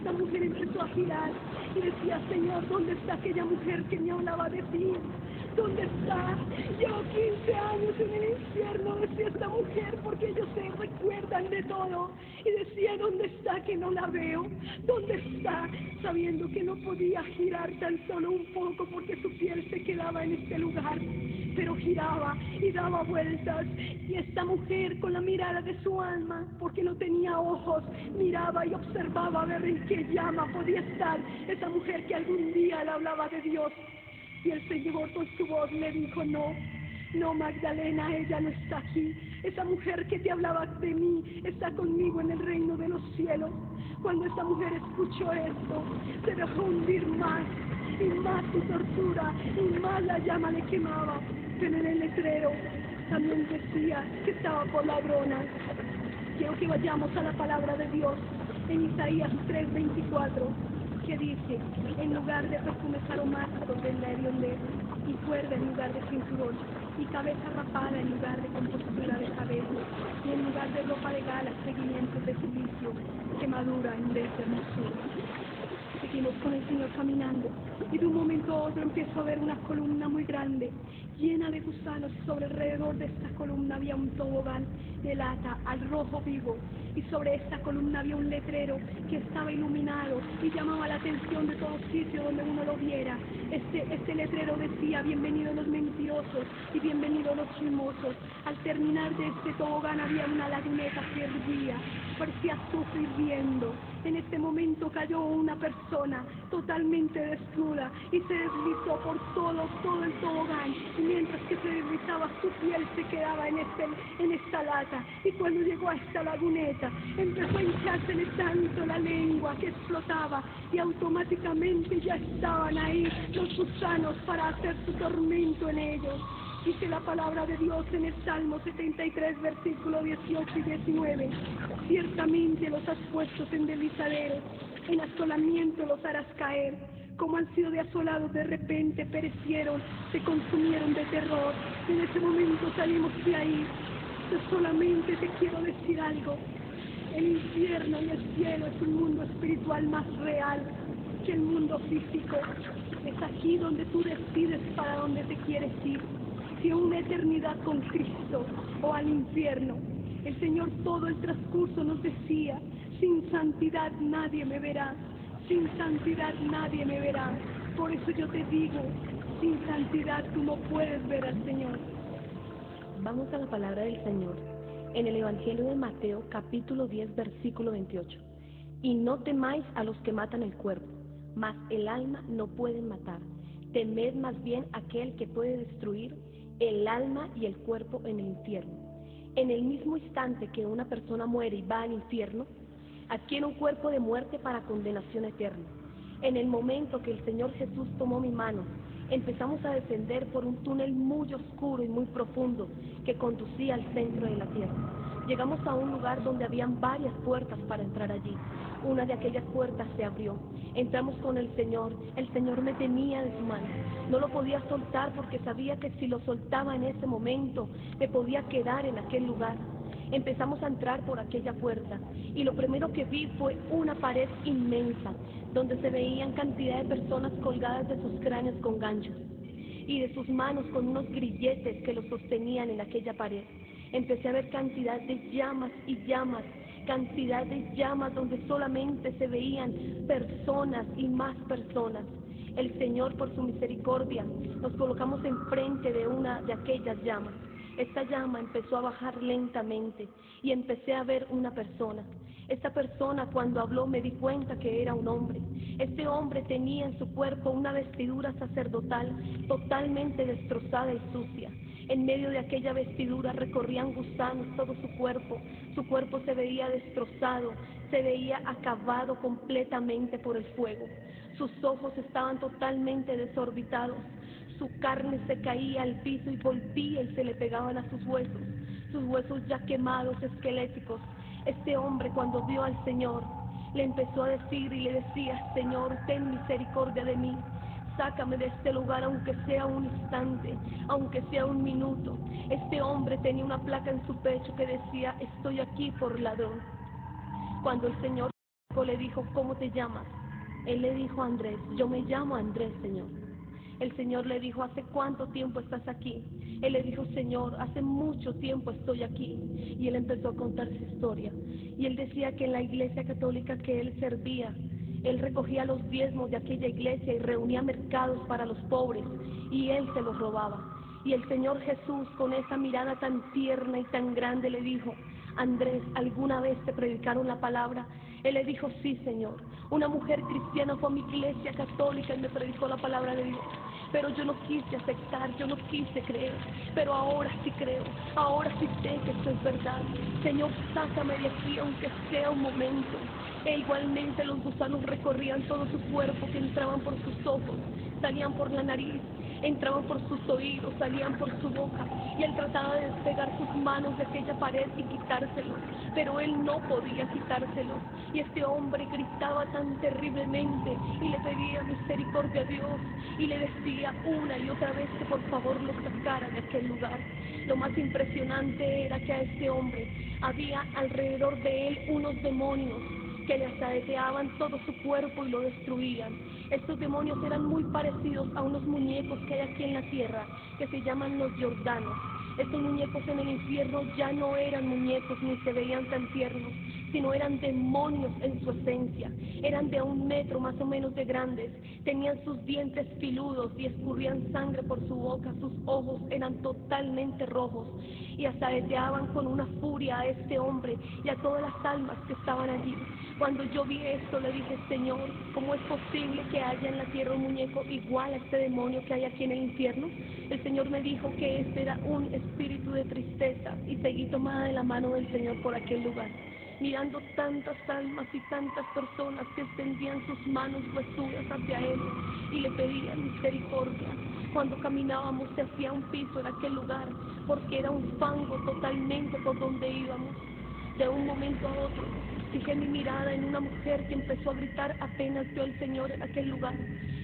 esta mujer empezó a girar y decía: Señor, ¿dónde está aquella mujer que me hablaba de ti? ¿Dónde está? Llevo 15 años en el infierno, decía esta mujer, porque ellos se recuerdan de todo. Y decía: ¿dónde está que no la veo? ¿Dónde está? Sabiendo que no podía girar tan solo un poco porque su piel se quedaba en este lugar. Pero giraba y daba vueltas, y esta mujer, con la mirada de su alma, porque no tenía ojos, miraba y observaba a ver en qué llama podía estar esa mujer que algún día le hablaba de Dios. Y el Señor con su voz le dijo: no, no, Magdalena, ella no está aquí. Esa mujer que te hablaba de mí está conmigo en el reino de los cielos. Cuando esa mujer escuchó esto, se dejó hundir más y más su tortura, y más la llama le quemaba. Pero en el letrero también decía que estaba por ladrona. Quiero que vayamos a la palabra de Dios en Isaías 3:24, que dice: en lugar de perfumes aromáticos de laurel, y cuerda en lugar de cinturón, y cabeza rapada en lugar de compostura de cabello, y en lugar de ropa de gala, seguimientos de silicio, quemadura en vez de hermosura. Seguimos con el Señor caminando, y de un momento a otro empiezo a ver una columna muy grande, llena de gusanos, y sobre alrededor de esta columna había un tobogán de lata al rojo vivo, y sobre esta columna había un letrero que estaba iluminado y llamaba la atención de todo sitio donde uno lo viera. Este letrero decía: bienvenidos los mentirosos y bienvenidos los chismosos. Al terminar de este tobogán había una laguneta que hervía, parecía azufre hirviendo. En este momento cayó una persona totalmente desnuda y se deslizó por todo el tobogán, y mientras que se deslizaba, su piel se quedaba en esta lata. Y cuando llegó a esta laguneta, empezó a hinchársele tanto la lengua que explotaba, y automáticamente ya estaban ahí los gusanos para hacer su tormento en ellos. Dice la palabra de Dios en el Salmo 73, versículo 18 y 19: ciertamente los has puesto en deslizaderos, en asolamiento los harás caer. Como han sido asolados de repente, perecieron, se consumieron de terror. En ese momento salimos de ahí. Yo solamente te quiero decir algo: el infierno y el cielo es un mundo espiritual más real que el mundo físico. Es aquí donde tú decides para dónde te quieres ir, si a una eternidad con Cristo o al infierno. El Señor todo el transcurso nos decía: sin santidad nadie me verá, sin santidad nadie me verá. Por eso yo te digo, sin santidad tú no puedes ver al Señor. Vamos a la palabra del Señor en el Evangelio de Mateo, capítulo 10, versículo 28. Y no temáis a los que matan el cuerpo, mas el alma no pueden matar. Temed más bien aquel que puede destruir el alma y el cuerpo en el infierno. En el mismo instante que una persona muere y va al infierno, adquiere un cuerpo de muerte para condenación eterna. En el momento que el Señor Jesús tomó mi mano, empezamos a descender por un túnel muy oscuro y muy profundo que conducía al centro de la tierra. Llegamos a un lugar donde habían varias puertas para entrar allí. Una de aquellas puertas se abrió. Entramos con el Señor me tenía de su mano. No lo podía soltar porque sabía que si lo soltaba en ese momento, me podía quedar en aquel lugar. Empezamos a entrar por aquella puerta y lo primero que vi fue una pared inmensa donde se veían cantidad de personas colgadas de sus cráneos con ganchos y de sus manos con unos grilletes que los sostenían en aquella pared. Empecé a ver cantidad de llamas y llamas, cantidad de llamas donde solamente se veían personas y más personas. El Señor, por su misericordia, nos colocamos enfrente de una de aquellas llamas. Esta llama empezó a bajar lentamente y empecé a ver una persona. Esta persona, cuando habló, me di cuenta que era un hombre. Este hombre tenía en su cuerpo una vestidura sacerdotal totalmente destrozada y sucia. En medio de aquella vestidura recorrían gusanos todo su cuerpo se veía destrozado, se veía acabado completamente por el fuego. Sus ojos estaban totalmente desorbitados, su carne se caía al piso y volvía y se le pegaban a sus huesos ya quemados, esqueléticos. Este hombre, cuando vio al Señor, le empezó a decir y le decía: Señor, ten misericordia de mí. Sácame de este lugar, aunque sea un instante, aunque sea un minuto. Este hombre tenía una placa en su pecho que decía: estoy aquí por ladrón. Cuando el Señor Le dijo, ¿cómo te llamas? Él le dijo, Andrés. Yo me llamo Andrés, Señor. El Señor le dijo, ¿hace cuánto tiempo estás aquí? Él le dijo, Señor, hace mucho tiempo estoy aquí. Y él empezó a contar su historia. Y él decía que en la iglesia católica que él servía, él recogía los diezmos de aquella iglesia y reunía mercados para los pobres, y él se los robaba. Y el Señor Jesús, con esa mirada tan tierna y tan grande, le dijo, Andrés, ¿alguna vez te predicaron la palabra? Él le dijo, sí, Señor. Una mujer cristiana fue a mi iglesia católica y me predicó la palabra de Dios. Pero yo no quise aceptar, yo no quise creer. Pero ahora sí creo, ahora sí sé que esto es verdad. Señor, sácame de aquí, aunque sea un momento. E igualmente los gusanos recorrían todo su cuerpo, que entraban por sus ojos, salían por la nariz, entraban por sus oídos, salían por su boca, y él trataba de despegar sus manos de aquella pared y quitárselos, pero él no podía quitárselos, y este hombre gritaba tan terriblemente y le pedía misericordia a Dios, y le decía una y otra vez que por favor lo sacara de aquel lugar. Lo más impresionante era que a este hombre había alrededor de él unos demonios que le asaeteaban todo su cuerpo y lo destruían. Estos demonios eran muy parecidos a unos muñecos que hay aquí en la tierra, que se llaman los Jordanos. Estos muñecos en el infierno ya no eran muñecos ni se veían tan tiernos, sino eran demonios en su esencia. Eran de 1 metro más o menos de grandes, tenían sus dientes filudos y escurrían sangre por su boca, sus ojos eran totalmente rojos y asaeteaban con una furia a este hombre y a todas las almas que estaban allí. Cuando yo vi esto le dije, Señor, ¿cómo es posible que haya en la tierra un muñeco igual a este demonio que hay aquí en el infierno? El Señor me dijo que este era un espíritu de tristeza, y seguí tomada de la mano del Señor por aquel lugar, mirando tantas almas y tantas personas que extendían sus manos huesudas hacia Él y le pedían misericordia. Cuando caminábamos se hacía un piso en aquel lugar, porque era un fango totalmente por donde íbamos. De un momento a otro, fijé mi mirada en una mujer que empezó a gritar apenas vio al Señor en aquel lugar.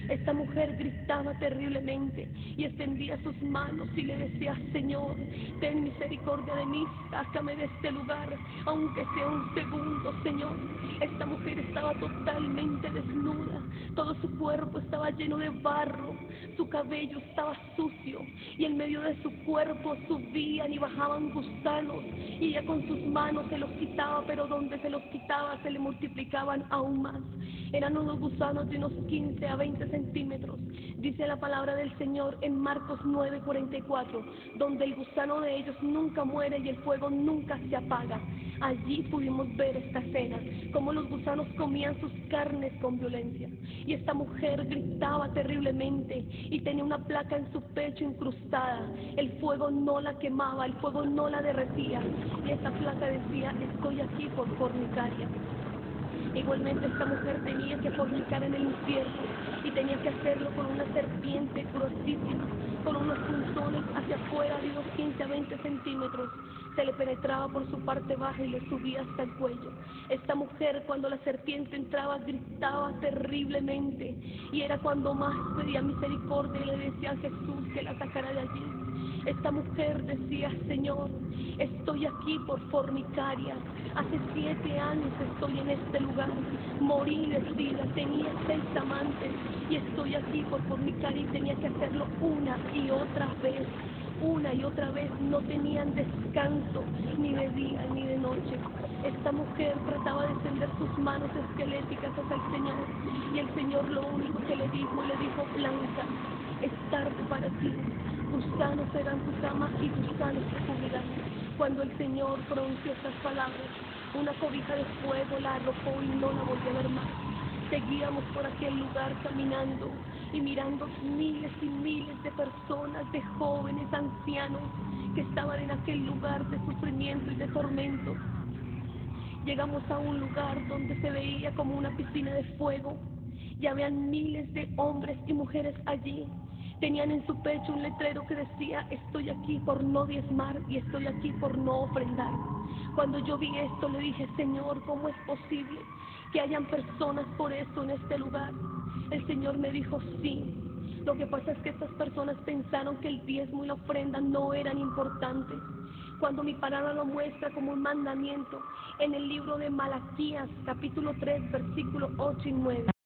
Esta mujer gritaba terriblemente y extendía sus manos y le decía, Señor, ten misericordia de mí, sácame de este lugar, aunque sea un segundo, Señor. Esta mujer estaba totalmente desnuda, todo su cuerpo estaba lleno de barro, su cabello estaba sucio y en medio de su cuerpo subían y bajaban gusanos, y ella con sus manos se los quitaba, pero donde se los quitaba se le multiplicaban aún más. Eran unos gusanos de unos 15 a 20 centímetros. Dice la palabra del Señor en Marcos 9:44, donde el gusano de ellos nunca muere y el fuego nunca se apaga. Allí pudimos ver esta escena, cómo los gusanos comían sus carnes con violencia. Y esta mujer gritaba terriblemente y tenía una placa en su pecho incrustada. El fuego no la quemaba, el fuego no la derretía. Y esta placa decía, estoy aquí por fornicaria. Igualmente esta mujer tenía que fornicar en el infierno y tenía que hacerlo con una serpiente gruesísima, con unos punzones hacia afuera de unos 15 a 20 centímetros. Se le penetraba por su parte baja y le subía hasta el cuello. Esta mujer, cuando la serpiente entraba, gritaba terriblemente, y era cuando más pedía misericordia y le decía a Jesús que la sacara de allí. Esta mujer decía, Señor, estoy aquí por fornicaria, hace 7 años estoy en este lugar, morí, decía, tenía 6 amantes y estoy aquí por fornicaria, y tenía que hacerlo una y otra vez. Una y otra vez, no tenían descanso, ni de día ni de noche. Esta mujer trataba de extender sus manos esqueléticas hacia el Señor, y el Señor lo único que le dijo, Blanca, es tarde para ti, gusanos serán tu cama y gusanos te cubrirán. Cuando el Señor pronunció estas palabras, una cobija de fuego la arropó y no la volvió a ver más. Seguíamos por aquel lugar caminando y mirando miles y miles de personas, de jóvenes, ancianos, que estaban en aquel lugar de sufrimiento y de tormento. Llegamos a un lugar donde se veía como una piscina de fuego, y habían miles de hombres y mujeres allí. Tenían en su pecho un letrero que decía, estoy aquí por no diezmar y estoy aquí por no ofrendar. Cuando yo vi esto le dije, Señor, ¿cómo es posible que hayan personas por esto en este lugar? El Señor me dijo, sí. Lo que pasa es que estas personas pensaron que el diezmo y la ofrenda no eran importantes. cuando mi palabra lo muestra como un mandamiento en el libro de Malaquías, capítulo 3, versículos 8 y 9.